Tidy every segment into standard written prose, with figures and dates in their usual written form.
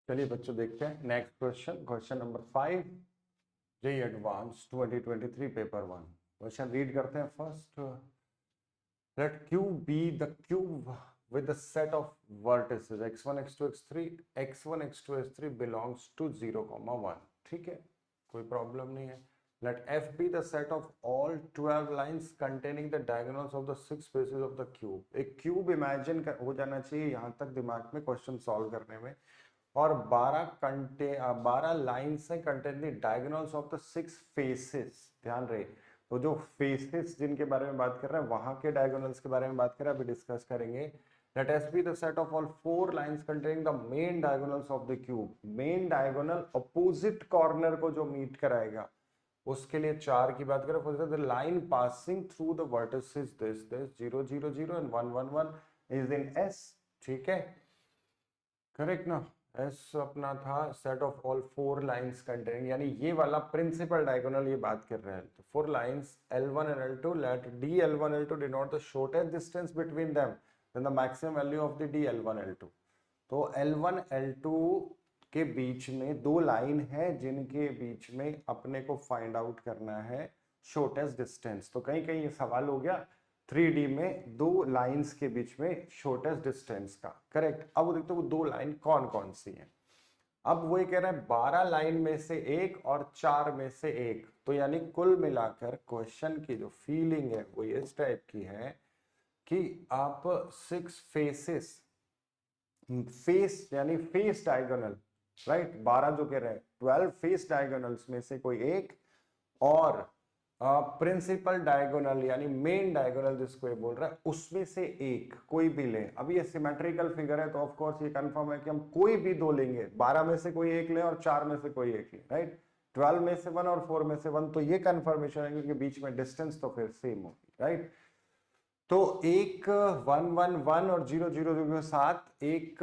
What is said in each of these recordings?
चलिए बच्चों देखते हैं next question, question number 5, JEE Advanced 2023 paper 1। Question read करते हैं first. Let q be the cube with the set of vertices x1 x2 x3 x1 x2 x3 belongs to 0, 1। ठीक है, कोई problem नहीं है। let f be the set of all 12 lines containing the diagonals of the 6 faces of the cube। एक cube imagine हो जाना चाहिए यहाँ तक दिमाग में क्वेश्चन सॉल्व करने में, और 12 लाइन्स हैं containing diagonals of the 6 faces. ध्यान रहे, तो जो फेसेस जिनके बारे में बात कर रहे हैं वहां के डायगोनल्स के बारे में बात कर रहे हैं, अभी डिस्कस करेंगे। Let S be the set of all 4 lines containing the main diagonals of the cube. Main diagonal opposite corner को जो मीट कराएगा उसके लिए 4 की बात करें। For the line passing through the vertices this 0 0 0 and 1 1 1 is in S. ठीक है, करेक्ट ना। एस अपना था set of all 4 lines containing, यानी ये वाला प्रिंसिपल डायगोनल ये बात कर रहे हैं। तो 4 lines L1 and L2, let D L1 L2 denote the shortest distance between them, then the maximum value of the D L1 L2। तो L1 L2 के बीच में दो लाइन है जिनके बीच में अपने को फाइंड आउट करना है शॉर्टेस्ट डिस्टेंस। तो कहीं कहीं ये सवाल हो गया 3D में दो लाइंस के बीच में शॉर्टेस्ट डिस्टेंस का। करेक्ट। अब देखते हो वो दो लाइन कौन कौन सी है। अब वो ये कह रहा है 12 लाइन में से एक और 4 में से एक, तो यानी कुल मिलाकर क्वेश्चन की जो फीलिंग है वो इस टाइप की है कि आप 6 फेसेस, फेस यानी फेस डायगोनल, राइट, 12 जो कह रहे हैं 12 फेस डायगोनल्स में से कोई एक, और प्रिंसिपल डायगोनल यानी मेन डायगोनल जिसको ये बोल रहा है उसमें से एक कोई भी ले। अब ये सिमेट्रिकल फिगर है तो ऑफ कोर्स ये कंफर्म है कि हम कोई भी दो लेंगे, 12 में से कोई एक ले और 4 में से कोई एक ले, राइट। 12 में से 1 और 4 में से 1, तो ये कंफर्मेशन है क्योंकि बीच में डिस्टेंस तो फिर सेम होगी, राइट। तो एक 1 1 1 और 0 0 0 के साथ एक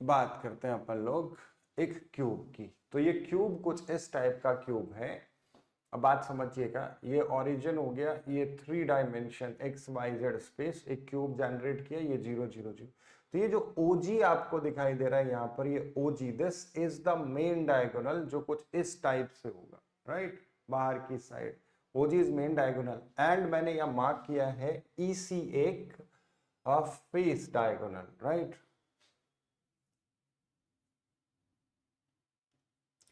बात करते हैं अपन लोग एक क्यूब की। तो ये क्यूब कुछ इस टाइप का क्यूब है। अब बात समझिएगा, ये ओरिजिन हो गया, ये 3 dimension X Y Z space एक क्यूब जनरेट किया, ये 0 0 0। तो ये जो ओजी आपको दिखाई दे रहा है यहाँ पर, ये OG, this is the main diagonal जो कुछ इस टाइप से होगा, राइट, बाहर की side. OG is main diagonal and मैंने यहाँ मार्क किया है ईसी एक फेस डायगोनल, राइट।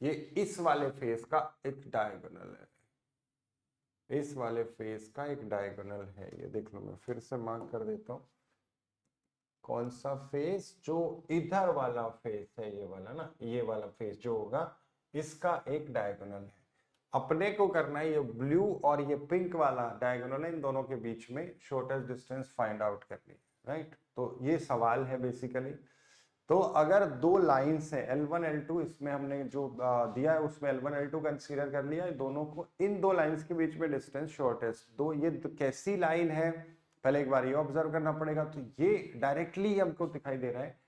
ये इस वाले फेस का एक डायगोनल है, इस वाले फेस का एक डायगोनल है। ये देख लो, मैं फिर से मार्क कर देता हूं। कौन सा फेस? जो इधर वाला फेस है, ये वाला ना, ये वाला फेस जो होगा इसका एक डायगोनल है। अपने को करना है ये ब्लू और ये पिंक वाला डायगोनल है, इन दोनों के बीच में शॉर्टेस्ट डिस्टेंस फाइंड आउट करनी है, राइट। तो ये सवाल है बेसिकली। तो अगर दो लाइंस है L1 L2, इसमें हमने जो दिया है उसमें L1 L2 कंसीडर कर लिया है, दोनों को, इन दो लाइंस के बीच में डिस्टेंस शॉर्टेस्ट। तो ये कैसी लाइन है पहले एक बार ये ऑब्जर्व करना पड़ेगा। तो ये डायरेक्टली हमको दिखाई दे रहा है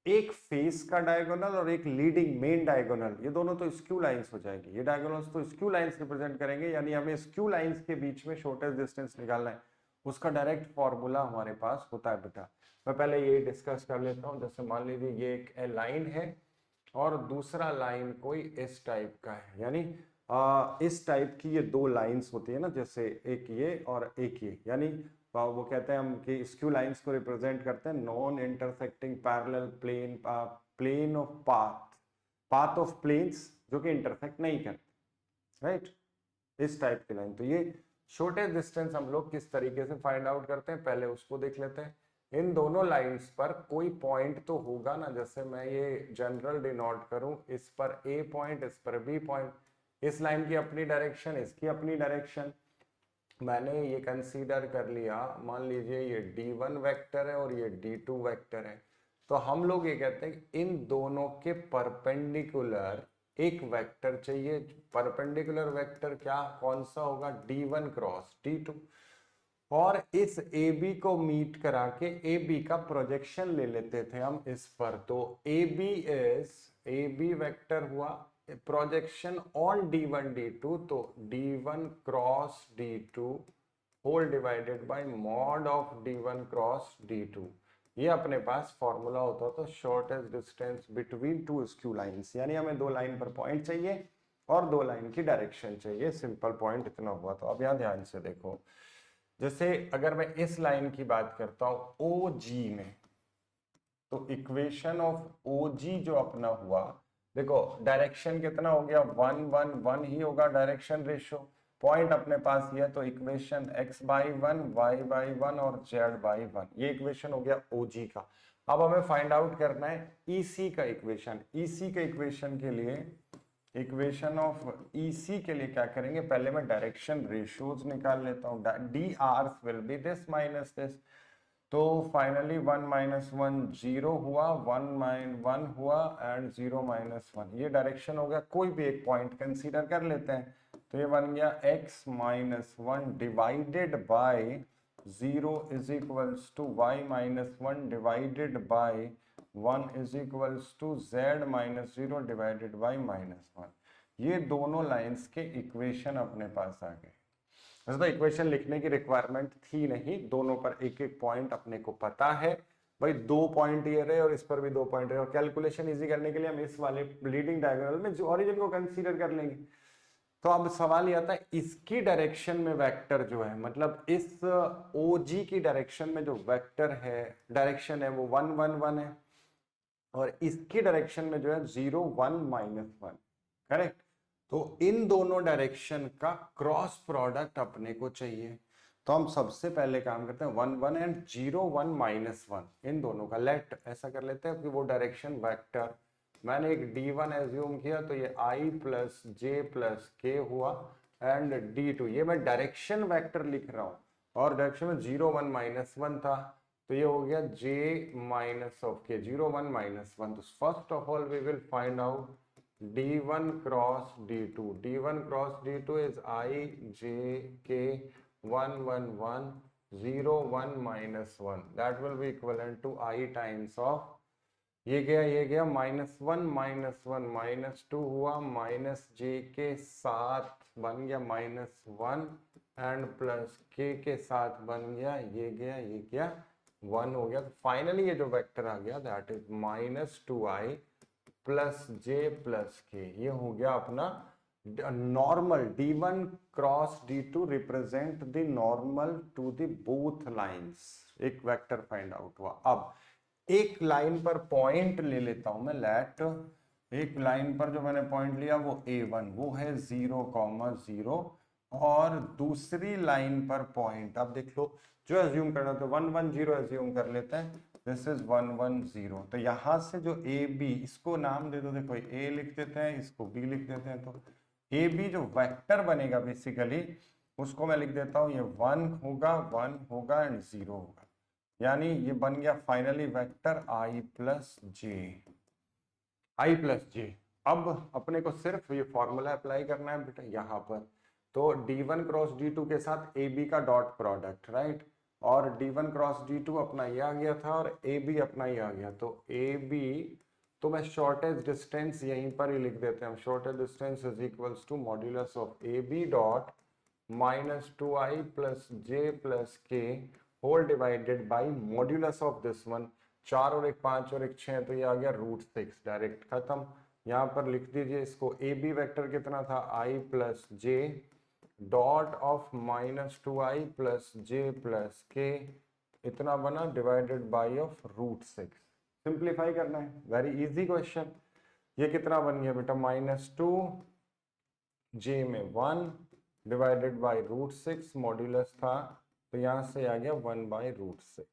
एक फेस का डायगोनल और एक लीडिंग मेन डायगोनल, ये दोनों तो स्क्यू लाइंस हो जाएगी। ये डायगोनल्स तो स्क्यू लाइंस रिप्रेजेंट करेंगे, यानी हमें स्क्यू लाइंस के बीच में शॉर्टेस्ट डिस्टेंस निकालना है। उसका डायरेक्ट फॉर्मूला हमारे पास होता है बेटा। मैं पहले ये डिस्कस कर लेता हूँ। जैसे मान लीजिए ये एक लाइन है और दूसरा लाइन कोई इस टाइप का है, यानी इस टाइप की ये दो लाइंस होती है ना, जैसे एक ये और एक ये, यानी वो कहते हैं हम कि स्क्यू लाइंस को रिप्रेजेंट करते हैं non intersecting parallel plane, plane of path, path of planes जो कि इंटरसेक्ट नहीं करते, राइट, इस टाइप की लाइन। तो ये शॉर्टेस्ट डिस्टेंस हम लोग किस तरीके से फाइंड आउट करते हैं पहले उसको देख लेते हैं। इन दोनों लाइंस पर कोई पॉइंट तो होगा ना, जैसे मैं ये जनरल डिनोट करूं, इस पर ए पॉइंट, इस पर बी पॉइंट, इस लाइन की अपनी डायरेक्शन, इसकी अपनी डायरेक्शन। मैंने ये कंसीडर कर लिया, मान लीजिए ये D1 वेक्टर है और ये D2 वेक्टर है। तो हम लोग ये कहते हैं कि इन दोनों के परपेंडिकुलर एक वेक्टर चाहिए। परपेंडिकुलर वेक्टर क्या कौन सा होगा? D1 cross D2। और इस AB को मीट करा के AB का प्रोजेक्शन ले लेते थे हम इस पर। तो AB वेक्टर हुआ प्रोजेक्शन ऑन D1 D2, तो D1 cross D2 whole divided by mod of D1 cross D2। ये अपने पास फॉर्मूला होता तो shortest distance between two skew lines, यानी हमें दो लाइन पर पॉइंट चाहिए और दो लाइन की डायरेक्शन चाहिए, सिंपल पॉइंट इतना हुआ। तो अब यहाँ ध्यान से देखो, जैसे अगर मैं इस लाइन की बात करता हूँ ओ जी में, तो इक्वेशन ऑफ ओ जी जो अपना हुआ, देखो डायरेक्शन कितना हो गया, 1 1 1 ही होगा डायरेक्शन रेशियो, पॉइंट अपने पास ये है, तो equation x by 1 y by 1 और z बाई 1, ये इक्वेशन हो गया OG का। अब हमें फाइंड आउट करना है EC का इक्वेशन। EC के इक्वेशन के लिए, इक्वेशन ऑफ EC के लिए क्या करेंगे, पहले मैं डायरेक्शन रेशियोज निकाल लेता हूँ। dr will be this minus this, तो फाइनली 1 माइनस 1 0 हुआ, 1 हुआ एंड 0 माइनस 1, ये डायरेक्शन हो गया। कोई भी एक पॉइंट कंसीडर कर लेते हैं, तो ये बन गया x minus 1 divided by 0 is equals to y minus 1 divided by 1 is equals to z minus 0 divided by minus 1। ये दोनों लाइंस के इक्वेशन अपने पास आ गए। वैसे तो इक्वेशन लिखने की रिक्वायरमेंट थी नहीं, दोनों पर एक एक पॉइंट अपने को पता है भाई, 2 पॉइंट ये रहे और इस पर भी 2 पॉइंट रहे, और कैलकुलेशन इजी करने के लिए हम इस वाले लीडिंग डायगोनल में जो ओरिजिन को कंसीडर कर लेंगे। तो अब सवाल ये आता है, इसकी डायरेक्शन में वेक्टर जो है, मतलब इस OG की डायरेक्शन में जो वेक्टर है, डायरेक्शन है वो 1 1 1 है, और इसकी डायरेक्शन में जो है 0 1 माइनस 1, करेक्ट। तो इन दोनों डायरेक्शन का क्रॉस प्रोडक्ट अपने को चाहिए। तो हम सबसे पहले काम करते हैं 1 1 एंड 0 1 माइनस 1, इन दोनों का लेट ऐसा कर लेते हैं कि वो डायरेक्शन वेक्टर, मैंने एक d1 एज्यूम किया, तो ये i प्लस जे प्लस के हुआ, एंड d2, ये मैं डायरेक्शन वेक्टर लिख रहा हूँ, और डायरेक्शन में 0 1 माइनस 1 था, तो ये हो गया j माइनस ऑफ के, 0 1 माइनस 1। तो first of all we will find out d1 cross d2, d1 cross d2 is I j k 1 1 1 0 1 minus 1, that will be equivalent to I times of, ये गया minus 1 minus 2 हुआ, minus जे के साथ बन गया minus 1, and plus के साथ बन गया, ये गया 1 हो गया। तो फाइनली ये जो वेक्टर आ गया that is minus 2i plus j plus k, ये हो गया अपना normal d1 cross d2 represent the normal to the both lines, एक वेक्टर फाइंड आउट हुआ। अब एक लाइन पर पॉइंट ले लेता हूं मैं, लेट एक लाइन पर जो मैंने पॉइंट लिया वो a1, वो है 0, 0, और दूसरी लाइन पर पॉइंट, अब देख लो जो एज्यूम करना, तो 1 1 0 एज्यूम कर लेते हैं, दिस इज 1 1 0। तो यहां से जो ए बी, इसको नाम दे दो, देखो ए लिख देते हैं, इसको बी लिख देते हैं, तो ए बी जो वेक्टर बनेगा बेसिकली, उसको मैं लिख देता हूं, ये 1 होगा एंड 0 होगा, यानी ये बन गया फाइनली वेक्टर i प्लस जे। अब अपने को सिर्फ ये फॉर्मूला अप्लाई करना है बेटा यहाँ पर, तो d1 क्रॉस d2 के साथ ए बी का डॉट प्रोडक्ट, राइट, और d1 क्रॉस d2 अपना ये आ गया था, और ए बी अपना ये आ गया, तो ए बी, तो मैं शॉर्टेज डिस्टेंस यहीं पर ही लिख देते हैं, shortest distance is equals to modulus of A B dot minus 2i plus j plus k whole divided by modulus of this one, 4 और 1 5 और 1 6, तो ये आ गया √6, डायरेक्ट खत्म। यहाँ पर लिख दीजिए इसको, ए बी वैक्टर कितना था, i plus J dot of minus 2i plus j plus के, इतना बना, डिवाइडेड बाई ऑफ √6। सिंप्लीफाई करना है, वेरी इजी क्वेश्चन। ये कितना बन गया बेटा, -2 जे में 1 डिवाइडेड बाई √6, मॉड्यूलस था, तो यहां से आ गया 1/√6।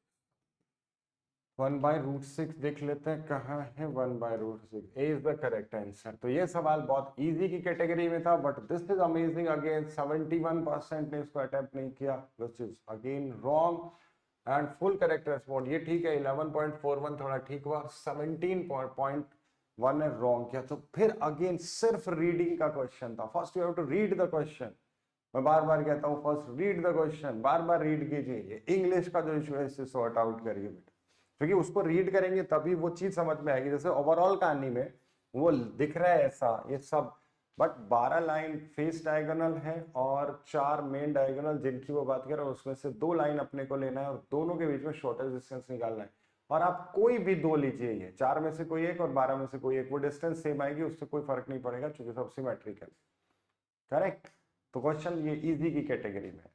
1/√6 देख लेते हैं कहाँ है 1/√6, ए इज द करेक्ट आंसर। तो ये सवाल बहुत इजी की कैटेगरी में था, but this is amazing again, 71% ने इसको अटेम्प्ट नहीं किया, which is again wrong, and full correct respond, ये ठीक है, 11.41 थोड़ा ठीक हुआ, 17.1 ने रॉन्ग किया। तो फिर अगेन सिर्फ रीडिंग का क्वेश्चन था, first you have to read the question, मैं बार बार कहता हूँ फर्स्ट रीड द क्वेश्चन, बार बार रीड कीजिए, ये इंग्लिश का जो इशू है इसे सॉर्ट आउट करिए बेटा, क्योंकि उसको रीड करेंगे तभी वो चीज समझ में आएगी। जैसे ओवरऑल कहानी में वो दिख रहा है ऐसा ये सब, बट 12 लाइन फेस डायगोनल है और 4 मेन डायगोनल जिनकी वो बात कर रहे हैं, उसमें से 2 लाइन अपने को लेना है और दोनों के बीच में शॉर्टेज डिस्टेंस निकालना है। और आप कोई भी दो लीजिए, ये 4 में से कोई एक और 12 में से कोई एक, वो डिस्टेंस सेम आएगी, उससे कोई फर्क नहीं पड़ेगा क्योंकि सब सिमेट्रिकल। करेक्ट। तो क्वेश्चन ये इजी की कैटेगरी में।